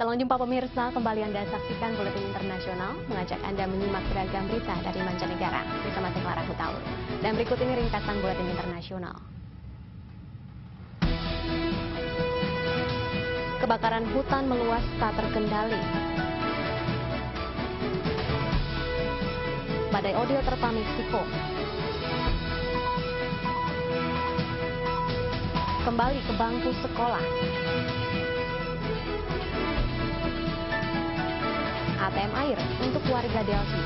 Selamat jumpa pemirsa, kembali Anda saksikan Buletin Internasional, mengajak Anda menyimak beragam berita dari mancanegara bersama saya Clara Hutaur. Dan berikut ini ringkasan Buletin Internasional. Kebakaran hutan meluas tak terkendali. Badai Odil terpa Meksiko. Kembali ke bangku sekolah. ATM air untuk warga Delhi.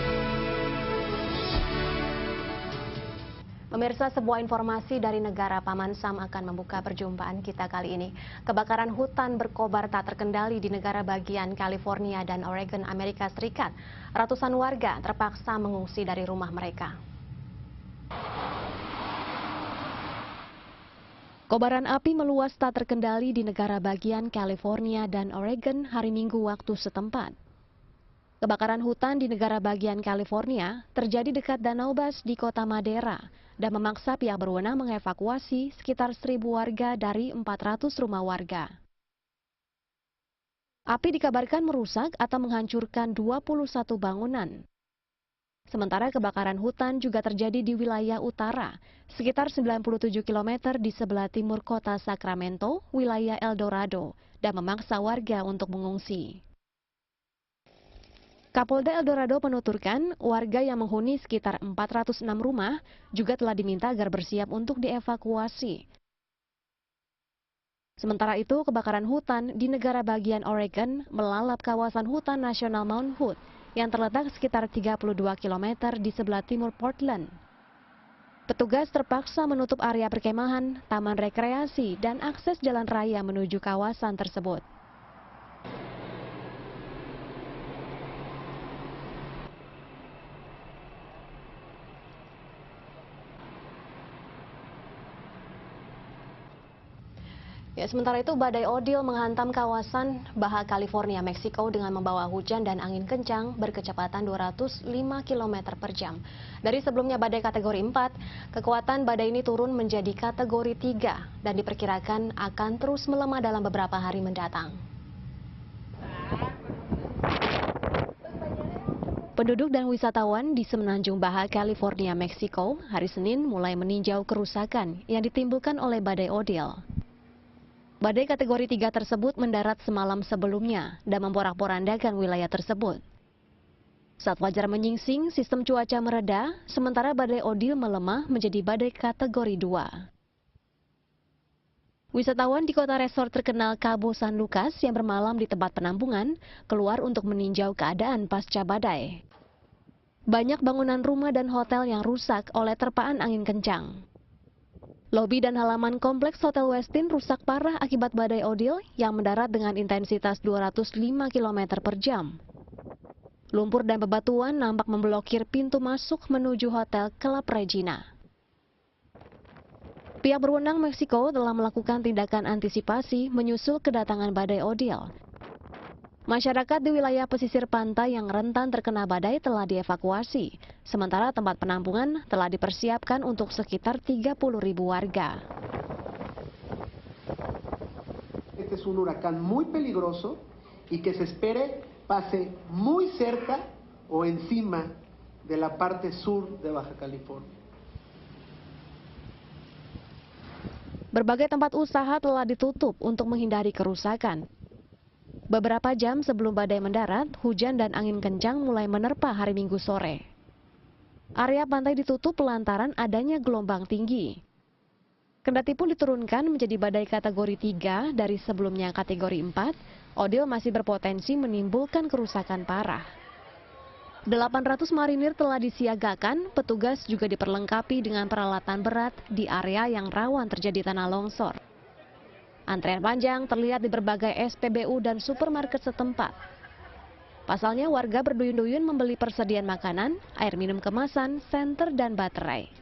Pemirsa, sebuah informasi dari negara Paman Sam akan membuka perjumpaan kita kali ini. Kebakaran hutan berkobar tak terkendali di negara bagian California dan Oregon, Amerika Serikat. Ratusan warga terpaksa mengungsi dari rumah mereka. Kobaran api meluas tak terkendali di negara bagian California dan Oregon hari Minggu waktu setempat. Kebakaran hutan di negara bagian California terjadi dekat Danau Bass di kota Madera dan memaksa pihak berwenang mengevakuasi sekitar 1.000 warga dari 400 rumah warga. Api dikabarkan merusak atau menghancurkan 21 bangunan. Sementara kebakaran hutan juga terjadi di wilayah utara, sekitar 97 km di sebelah timur kota Sacramento, wilayah El Dorado, dan memaksa warga untuk mengungsi. Kapolda El Dorado menuturkan warga yang menghuni sekitar 406 rumah juga telah diminta agar bersiap untuk dievakuasi. Sementara itu, kebakaran hutan di negara bagian Oregon melalap kawasan hutan nasional Mount Hood yang terletak sekitar 32 km di sebelah timur Portland. Petugas terpaksa menutup area perkemahan, taman rekreasi, dan akses jalan raya menuju kawasan tersebut. Ya, sementara itu badai Odil menghantam kawasan Baja California, Meksiko dengan membawa hujan dan angin kencang berkecepatan 205 km per jam. Dari sebelumnya badai kategori 4, kekuatan badai ini turun menjadi kategori 3 dan diperkirakan akan terus melemah dalam beberapa hari mendatang. Penduduk dan wisatawan di Semenanjung Baja California, Meksiko hari Senin mulai meninjau kerusakan yang ditimbulkan oleh badai Odil. Badai kategori 3 tersebut mendarat semalam sebelumnya dan memporak-porandakan wilayah tersebut. Saat fajar menyingsing, sistem cuaca mereda, sementara badai Odil melemah menjadi badai kategori 2. Wisatawan di kota resort terkenal Cabo San Lucas yang bermalam di tempat penampungan keluar untuk meninjau keadaan pasca badai. Banyak bangunan rumah dan hotel yang rusak oleh terpaan angin kencang. Lobi dan halaman kompleks Hotel Westin rusak parah akibat badai Odil yang mendarat dengan intensitas 205 km per jam. Lumpur dan bebatuan nampak memblokir pintu masuk menuju Hotel Club Regina. Pihak berwenang Meksiko telah melakukan tindakan antisipasi menyusul kedatangan badai Odil. Masyarakat di wilayah pesisir pantai yang rentan terkena badai telah dievakuasi, sementara tempat penampungan telah dipersiapkan untuk sekitar 30.000 warga. Este es un huracán muy peligroso y que se espere pase muy cerca o encima de la parte sur de Baja California. Berbagai tempat usaha telah ditutup untuk menghindari kerusakan. Beberapa jam sebelum badai mendarat, hujan dan angin kencang mulai menerpa hari Minggu sore. Area pantai ditutup lantaran adanya gelombang tinggi. Kendati pun diturunkan menjadi badai kategori 3 dari sebelumnya kategori 4, Odil masih berpotensi menimbulkan kerusakan parah. 800 marinir telah disiagakan, petugas juga diperlengkapi dengan peralatan berat di area yang rawan terjadi tanah longsor. Antrean panjang terlihat di berbagai SPBU dan supermarket setempat. Pasalnya warga berduyun-duyun membeli persediaan makanan, air minum kemasan, senter, dan baterai.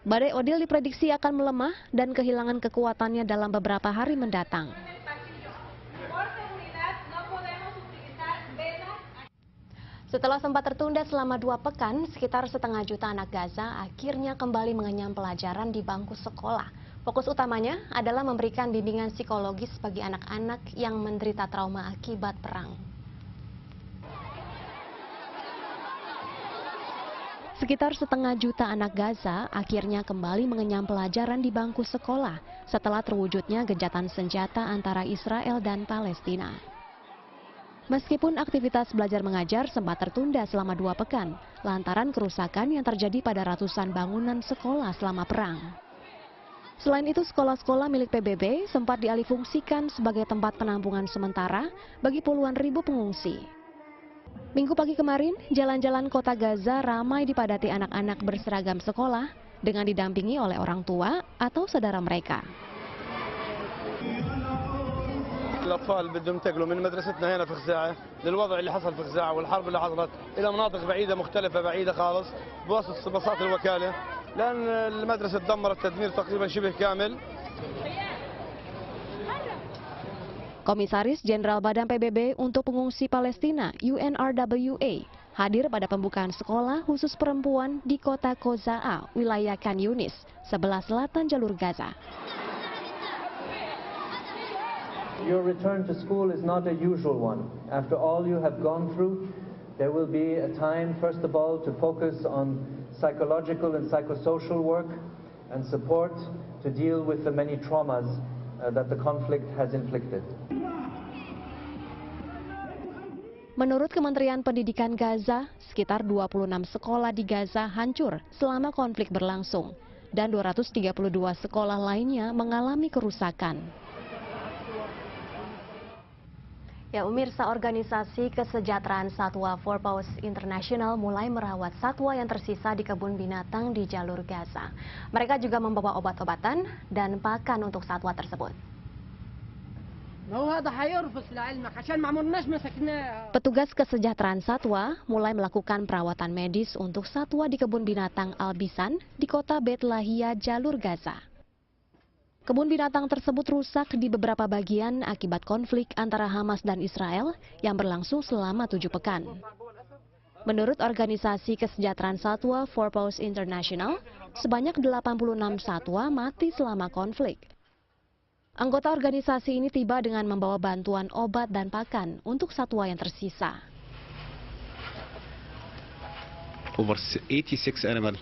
Badai Odil diprediksi akan melemah dan kehilangan kekuatannya dalam beberapa hari mendatang. Setelah sempat tertunda selama 2 pekan, sekitar 1,5 juta anak Gaza akhirnya kembali mengenyam pelajaran di bangku sekolah. Fokus utamanya adalah memberikan bimbingan psikologis bagi anak-anak yang menderita trauma akibat perang. Sekitar 1,5 juta anak Gaza akhirnya kembali mengenyam pelajaran di bangku sekolah setelah terwujudnya gencatan senjata antara Israel dan Palestina. Meskipun aktivitas belajar mengajar sempat tertunda selama 2 pekan, lantaran kerusakan yang terjadi pada ratusan bangunan sekolah selama perang. Selain itu, sekolah-sekolah milik PBB sempat dialihfungsikan sebagai tempat penampungan sementara bagi puluhan ribu pengungsi. Minggu pagi kemarin, jalan-jalan kota Gaza ramai dipadati anak-anak berseragam sekolah dengan didampingi oleh orang tua atau saudara mereka. الأطفال بدهم ينتقلوا من مدرستنا هنا في خزاعة للوضع اللي حصل في خزاعة والحرب اللي حصلت إلى مناطق بعيدة مختلفة بعيدة خالص بواسطة باصات الوكالة لأن المدرسة تدمرت تدمير تقريبا شبه كامل. Komisaris Jenderal Badan PBB untuk Pengungsi Palestina UNRWA hadir pada pembukaan sekolah khusus perempuan di kota Kozaa, wilayah Khan Yunis, sebelah selatan jalur Gaza. Your return to school is not a usual one. After all you have gone through, there will be a time, first of all, to focus on psychological and psychosocial work and support to deal with the many traumas that the conflict has inflicted. Menurut Kementerian Pendidikan Gaza, sekitar 26 sekolah di Gaza hancur selama konflik berlangsung, dan 232 sekolah lainnya mengalami kerusakan. Ya, pemirsa, organisasi kesejahteraan satwa For Paws International mulai merawat satwa yang tersisa di kebun binatang di jalur Gaza. Mereka juga membawa obat-obatan dan pakan untuk satwa tersebut. Petugas kesejahteraan satwa mulai melakukan perawatan medis untuk satwa di kebun binatang Al-Bisan di kota Bet Lahia, jalur Gaza. Kebun binatang tersebut rusak di beberapa bagian akibat konflik antara Hamas dan Israel yang berlangsung selama 7 pekan. Menurut organisasi kesejahteraan satwa For Paws International, sebanyak 86 satwa mati selama konflik. Anggota organisasi ini tiba dengan membawa bantuan obat dan pakan untuk satwa yang tersisa. Over 86 animals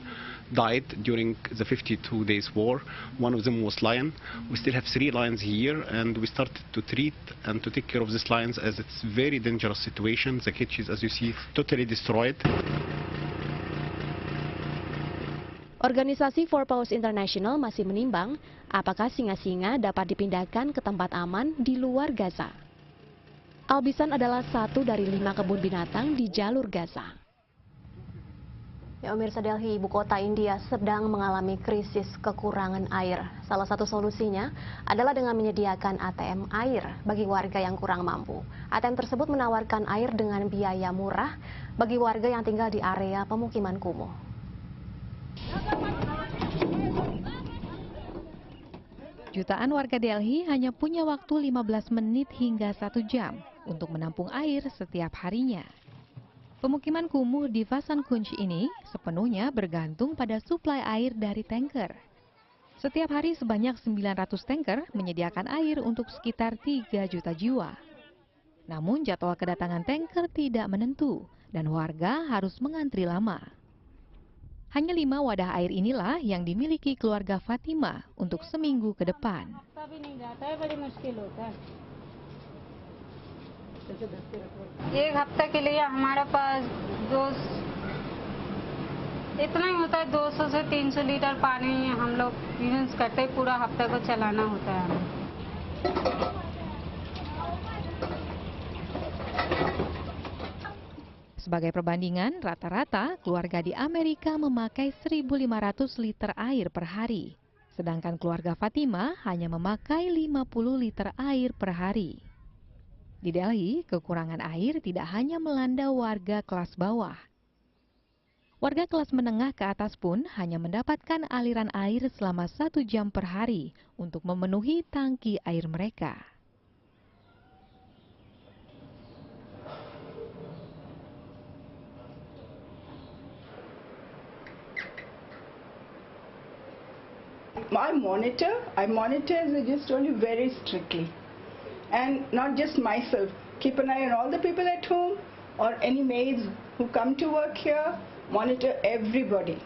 died during the 52 days war. One of them was lion. We still have 3 lions here, and we started to treat and to take care of these lions as it's very dangerous situation. The cages, as you see, totally destroyed. Organisasi For Paws International masih menimbang apakah singa-singa dapat dipindahkan ke tempat aman di luar Gaza. Al-Bisan adalah satu dari 5 kebun binatang di jalur Gaza. Ya, pemirsa, Delhi, ibu kota India, sedang mengalami krisis kekurangan air. Salah satu solusinya adalah dengan menyediakan ATM air bagi warga yang kurang mampu. ATM tersebut menawarkan air dengan biaya murah bagi warga yang tinggal di area pemukiman kumuh. Jutaan warga Delhi hanya punya waktu 15 menit hingga 1 jam untuk menampung air setiap harinya. Pemukiman kumuh di Vasan Kunj ini sepenuhnya bergantung pada suplai air dari tanker. Setiap hari sebanyak 900 tanker menyediakan air untuk sekitar 3 juta jiwa. Namun jadwal kedatangan tanker tidak menentu dan warga harus mengantri lama. Hanya 5 wadah air inilah yang dimiliki keluarga Fatima untuk seminggu ke depan. एक हफ्ते के लिए हमारे पास इतना ही होता है, 200 से 300 लीटर पानी हम लोग यूज करते, पूरा हफ्ते को चलाना होता है हमें. Sebagai perbandingan, rata-rata keluarga di Amerika memakai 1.500 liter air per hari, sedangkan keluarga Fatima hanya memakai 50 liter air per hari. Di Delhi, kekurangan air tidak hanya melanda warga kelas bawah. Warga kelas menengah ke atas pun hanya mendapatkan aliran air selama 1 jam per hari untuk memenuhi tangki air mereka. I monitor, as I just told you, very strictly. And not just myself, keep an eye on all the people at home or any maids who come to work here, monitor everybody.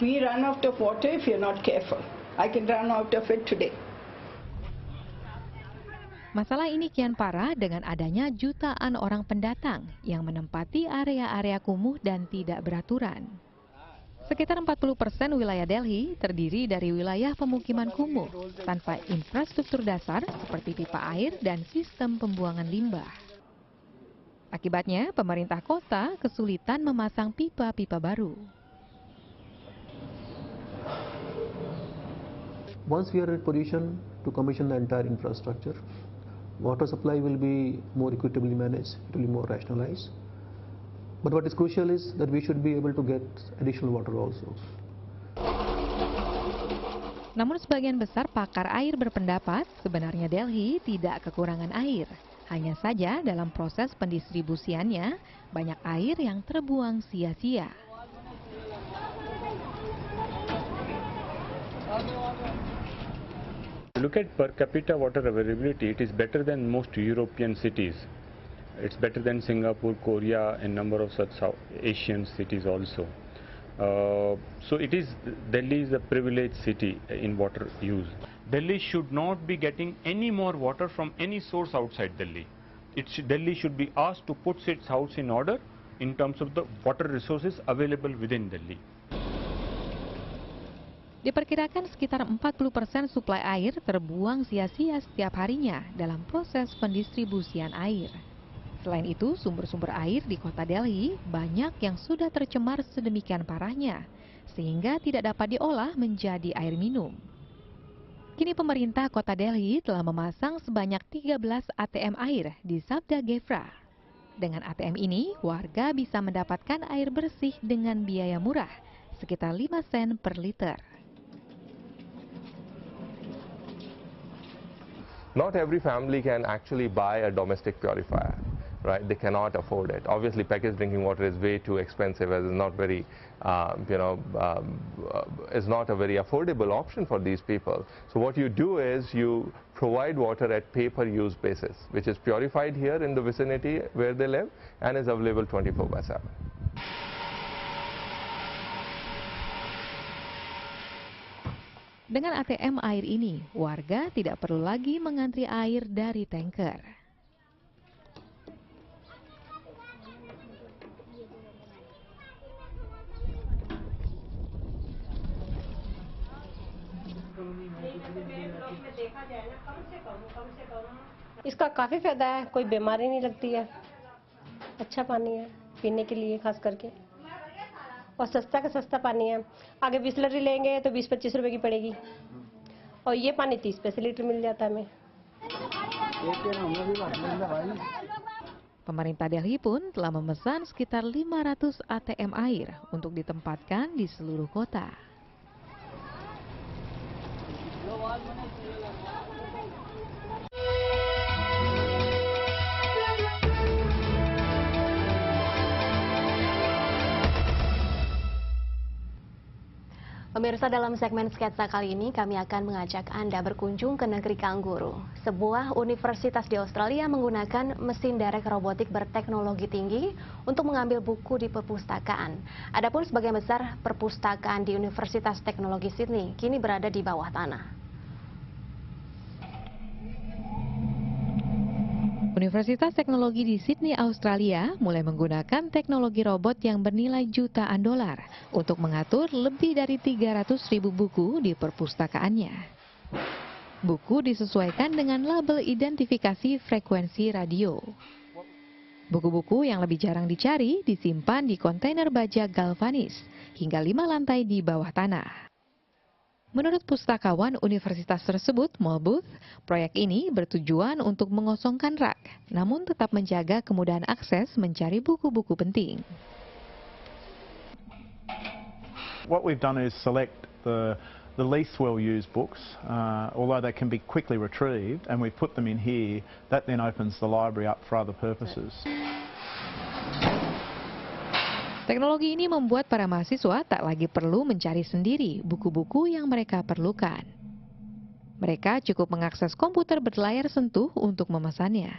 We run out of water if you're not careful. I can run out of it today. Masalah ini kian parah dengan adanya jutaan orang pendatang yang menempati area-area kumuh dan tidak beraturan. Sekitar 40% wilayah Delhi terdiri dari wilayah pemukiman kumuh tanpa infrastruktur dasar seperti pipa air dan sistem pembuangan limbah. Akibatnya, pemerintah kota kesulitan memasang pipa-pipa baru. Once we are in position to commission the entire infrastructure, water supply will be more equitably managed, it will be more rationalized. But what is crucial is that we should be able to get additional water also. Namun sebagian besar pakar air berpendapat sebenarnya Delhi tidak kekurangan air. Hanya saja dalam proses pendistribusiannya banyak air yang terbuang sia-sia. Look at per capita water availability, it is better than most European cities. It's better than Singapore, Korea, and number of such South Asian cities also. So Delhi is a privileged city in water use. Delhi should not be getting any more water from any source outside Delhi. Delhi should be asked to put its house in order in terms of the water resources available within Delhi. Diperkirakan sekitar 40% suplai air terbuang sia-sia setiap harinya dalam proses pendistribusian air. Selain itu, sumber-sumber air di kota Delhi banyak yang sudah tercemar sedemikian parahnya, sehingga tidak dapat diolah menjadi air minum. Kini pemerintah kota Delhi telah memasang sebanyak 13 ATM air di Sabda Gefra. Dengan ATM ini, warga bisa mendapatkan air bersih dengan biaya murah, sekitar 5 sen per liter. Not every family can actually buy a domestic purifier, right? They cannot afford it. Obviously, packaged drinking water is way too expensive, as it's not very, is not a very affordable option for these people. So what you do is you provide water at pay-per-use basis, which is purified here in the vicinity where they live and is available 24/7. Dengan ATM air ini, warga tidak perlu lagi mengantri air dari tanker. इसका काफ़ी फायदा है, कोई बीमारी नहीं लगती है, अच्छा पानी है पीने के लिए खास करके, और सस्ता का सस्ता पानी है। आगे बिसलरी लेंगे तो 20-25 रुपए की पड़ेगी, और ये पानी 30 पैसे लीटर मिल जाता है हमें। Pemerintah Delhi pun telah memesan sekitar 500 ATM air untuk ditempatkan di seluruh kota. Pemirsa, dalam segmen sketsa kali ini kami akan mengajak Anda berkunjung ke negeri kanguru. Sebuah universitas di Australia menggunakan mesin derek robotik berteknologi tinggi untuk mengambil buku di perpustakaan. Adapun sebagian besar perpustakaan di Universitas Teknologi Sydney kini berada di bawah tanah. Universitas Teknologi di Sydney, Australia mulai menggunakan teknologi robot yang bernilai jutaan dolar untuk mengatur lebih dari 300.000 buku di perpustakaannya. Buku disesuaikan dengan label identifikasi frekuensi radio. Buku-buku yang lebih jarang dicari disimpan di kontainer baja galvanis hingga 5 lantai di bawah tanah. Menurut pustakawan universitas tersebut, Molbooth, proyek ini bertujuan untuk mengosongkan rak, namun tetap menjaga kemudahan akses mencari buku-buku penting. What we've done is select the least well-used books, although they can be quickly retrieved, and we've put them in here. That then opens the library up for other purposes. Teknologi ini membuat para mahasiswa tak lagi perlu mencari sendiri buku-buku yang mereka perlukan. Mereka cukup mengakses komputer berlayar sentuh untuk memesannya.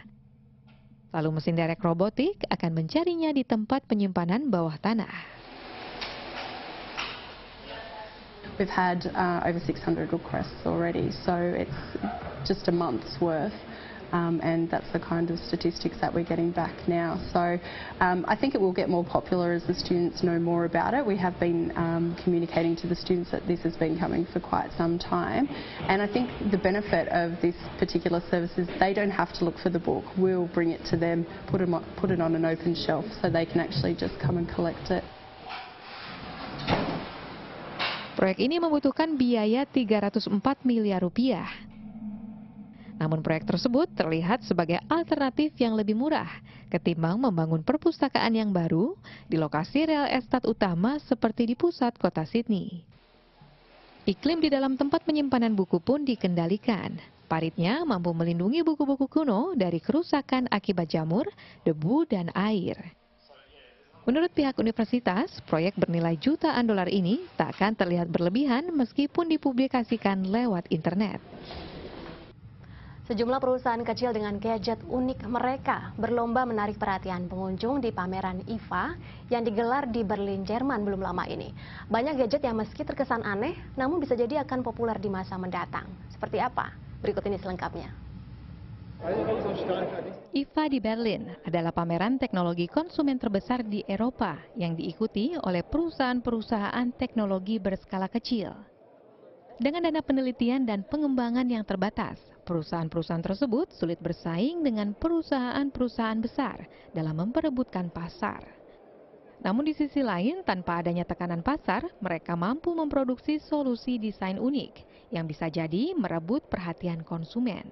Lalu mesin derek robotik akan mencarinya di tempat penyimpanan bawah tanah. We've had over 600 requests already, so it's just a month's worth. And that's the kind of statistics that we're getting back now. So I think it will get more popular as the students know more about it. We have been communicating to the students that this has been coming for quite some time. And I think the benefit of this particular service is they don't have to look for the book. We'll bring it to them, put it on an open shelf so they can actually just come and collect it. Proyek ini membutuhkan biaya 304 miliar rupiah. Namun proyek tersebut terlihat sebagai alternatif yang lebih murah ketimbang membangun perpustakaan yang baru di lokasi real estate utama seperti di pusat kota Sydney. Iklim di dalam tempat penyimpanan buku pun dikendalikan. Paritnya mampu melindungi buku-buku kuno dari kerusakan akibat jamur, debu, dan air. Menurut pihak universitas, proyek bernilai jutaan dolar ini tak akan terlihat berlebihan meskipun dipublikasikan lewat internet. Sejumlah perusahaan kecil dengan gadget unik mereka berlomba menarik perhatian pengunjung di pameran IFA yang digelar di Berlin, Jerman belum lama ini. Banyak gadget yang meski terkesan aneh, namun bisa jadi akan populer di masa mendatang. Seperti apa? Berikut ini selengkapnya. IFA di Berlin adalah pameran teknologi konsumen terbesar di Eropa yang diikuti oleh perusahaan-perusahaan teknologi berskala kecil. Dengan dana penelitian dan pengembangan yang terbatas, perusahaan-perusahaan tersebut sulit bersaing dengan perusahaan-perusahaan besar dalam memperebutkan pasar. Namun di sisi lain, tanpa adanya tekanan pasar, mereka mampu memproduksi solusi desain unik yang bisa jadi merebut perhatian konsumen.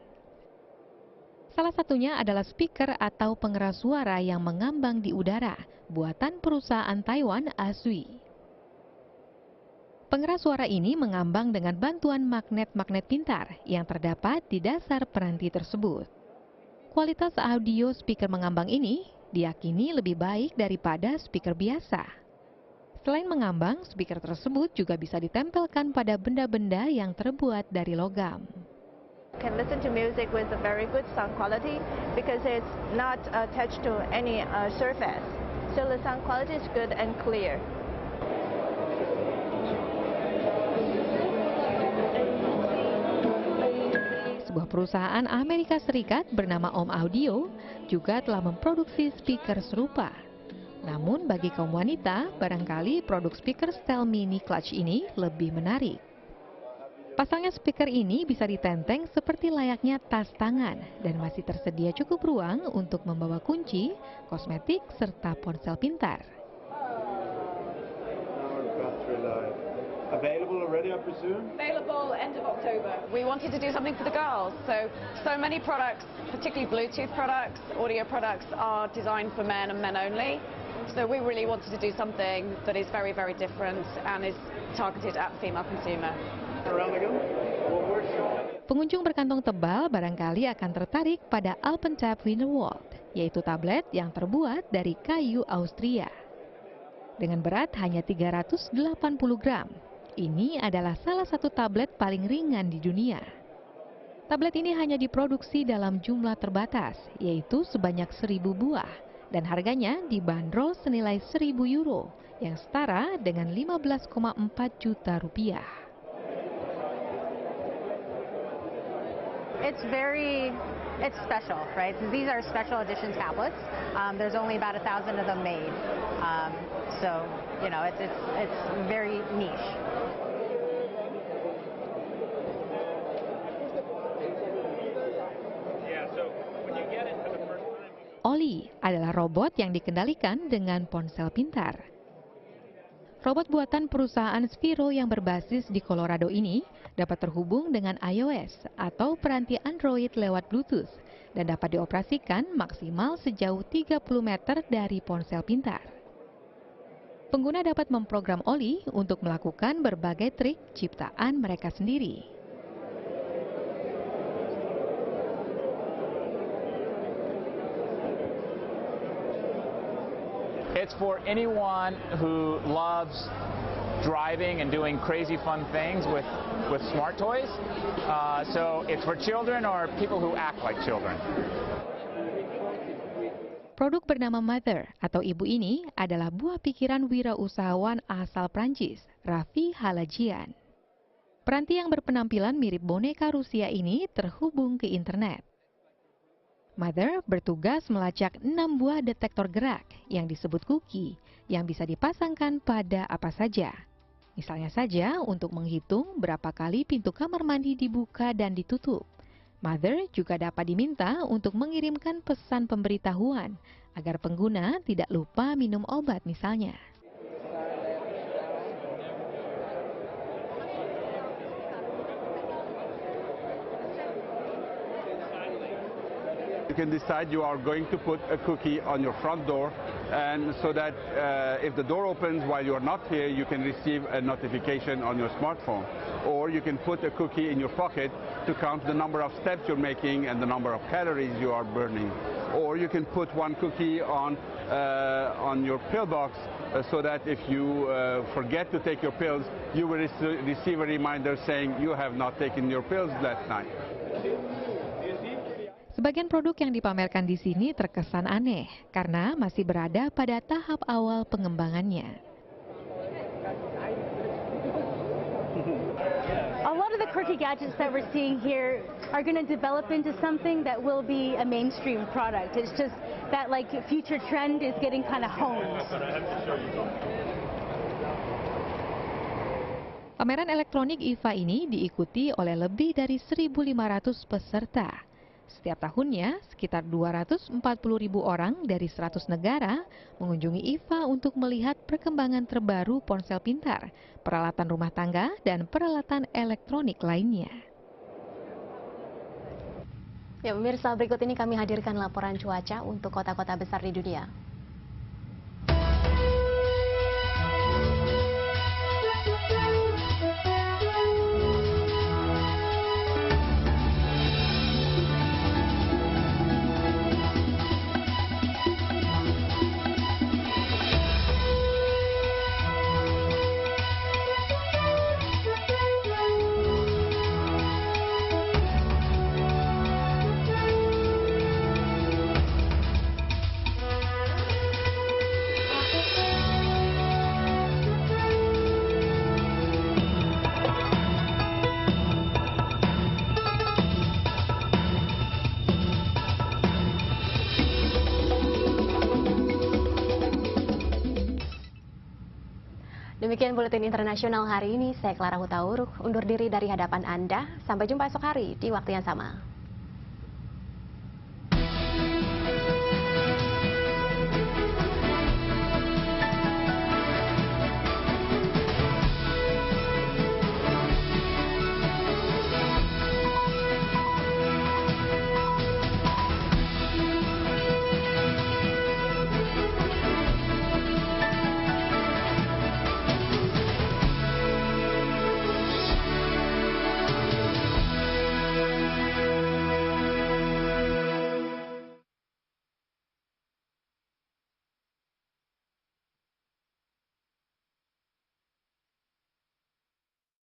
Salah satunya adalah speaker atau pengeras suara yang mengambang di udara, buatan perusahaan Taiwan Azui. Pengeras suara ini mengambang dengan bantuan magnet-magnet pintar yang terdapat di dasar peranti tersebut. Kualitas audio speaker mengambang ini diyakini lebih baik daripada speaker biasa. Selain mengambang, speaker tersebut juga bisa ditempelkan pada benda-benda yang terbuat dari logam. Can listen to music with a very good sound quality because it's not attached to any surface. So the sound quality is good and clear. Sebuah perusahaan Amerika Serikat bernama Om Audio juga telah memproduksi speaker serupa. Namun bagi kaum wanita, barangkali produk speaker style mini clutch ini lebih menarik. Pasalnya speaker ini bisa ditenteng seperti layaknya tas tangan dan masih tersedia cukup ruang untuk membawa kunci, kosmetik, serta ponsel pintar. Available already, I presume? Available end of October. We wanted to do something for the girls, so many products, particularly Bluetooth products, audio products, are designed for men and men only. So we really wanted to do something that is very, very different and is targeted at the female consumer. Pengunjung berkantong tebal barangkali akan tertarik pada Alpentab Wonderworld, yaitu tablet yang terbuat dari kayu Austria. Dengan berat hanya 380 gram. Ini adalah salah satu tablet paling ringan di dunia. Tablet ini hanya diproduksi dalam jumlah terbatas, yaitu sebanyak 1.000 buah, dan harganya dibanderol senilai 1.000 euro, yang setara dengan 15,4 juta rupiah. It's special, right? These are special edition tablets. There's only about 1,000 of them made, so you know it's very niche. Oli adalah robot yang dikendalikan dengan ponsel pintar. Robot buatan perusahaan Sphero yang berbasis di Colorado ini dapat terhubung dengan iOS atau peranti Android lewat Bluetooth dan dapat dioperasikan maksimal sejauh 30 meter dari ponsel pintar. Pengguna dapat memprogram Oli untuk melakukan berbagai trik ciptaan mereka sendiri. It's for anyone who loves driving and doing crazy fun things with smart toys. So it's for children or people who act like children. Produk bernama Mother atau ibu ini adalah buah pikiran wirausahawan asal Prancis, Rafi Halajian. Peranti yang berpenampilan mirip boneka Rusia ini terhubung ke internet. Mother bertugas melacak 6 buah detektor gerak yang disebut cookie yang bisa dipasangkan pada apa saja. Misalnya saja untuk menghitung berapa kali pintu kamar mandi dibuka dan ditutup. Mother juga dapat diminta untuk mengirimkan pesan pemberitahuan agar pengguna tidak lupa minum obat misalnya. You can decide you are going to put a cookie on your front door, and so that if the door opens while you are not here, you can receive a notification on your smartphone. Or you can put a cookie in your pocket to count the number of steps you're making and the number of calories you are burning. Or you can put one cookie on your pill box so that if you forget to take your pills, you will receive a reminder saying you have not taken your pills last night. Sebagian produk yang dipamerkan di sini terkesan aneh karena masih berada pada tahap awal pengembangannya. A lot of the quirky gadgets that we're seeing here are going to develop into something that will be a mainstream product. It's just that like future trend is getting kind of honed. Pameran elektronik IFA ini diikuti oleh lebih dari 1.500 peserta. Setiap tahunnya, sekitar 240.000 orang dari 100 negara mengunjungi IFA untuk melihat perkembangan terbaru ponsel pintar, peralatan rumah tangga, dan peralatan elektronik lainnya. Ya, pemirsa, berikut ini kami hadirkan laporan cuaca untuk kota-kota besar di dunia. Demikian buletin internasional hari ini. Saya Clara Hutauruk, undur diri dari hadapan Anda. Sampai jumpa esok hari di waktu yang sama.